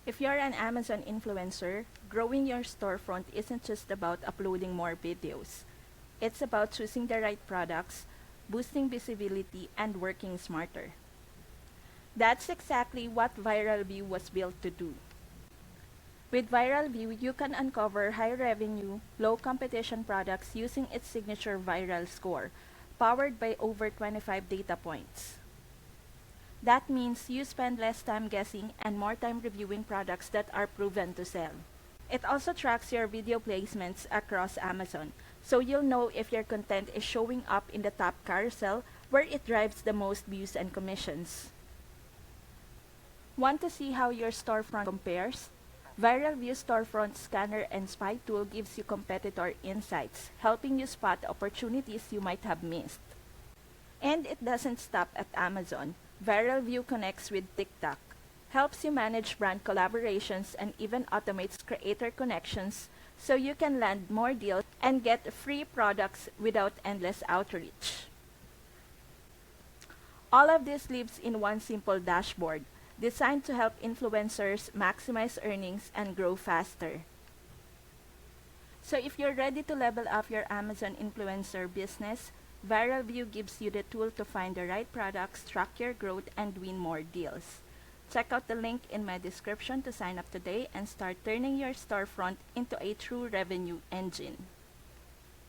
If you're an Amazon influencer, growing your storefront isn't just about uploading more videos. It's about choosing the right products, boosting visibility, and working smarter. That's exactly what Viral View was built to do. With Viral View, you can uncover high revenue, low competition products using its signature viral score, powered by over 25 data points. That means you spend less time guessing and more time reviewing products that are proven to sell. It also tracks your video placements across Amazon, so you'll know if your content is showing up in the top carousel where it drives the most views and commissions. Want to see how your storefront compares? Viral View Storefront Scanner and Spy Tool gives you competitor insights, helping you spot opportunities you might have missed. And it doesn't stop at Amazon. Viral View connects with TikTok, helps you manage brand collaborations, and even automates creator connections so you can land more deals and get free products without endless outreach. All of this lives in one simple dashboard, designed to help influencers maximize earnings and grow faster. So if you're ready to level up your Amazon influencer business, Viral View gives you the tool to find the right products, track your growth, and win more deals. Check out the link in my description to sign up today and start turning your storefront into a true revenue engine.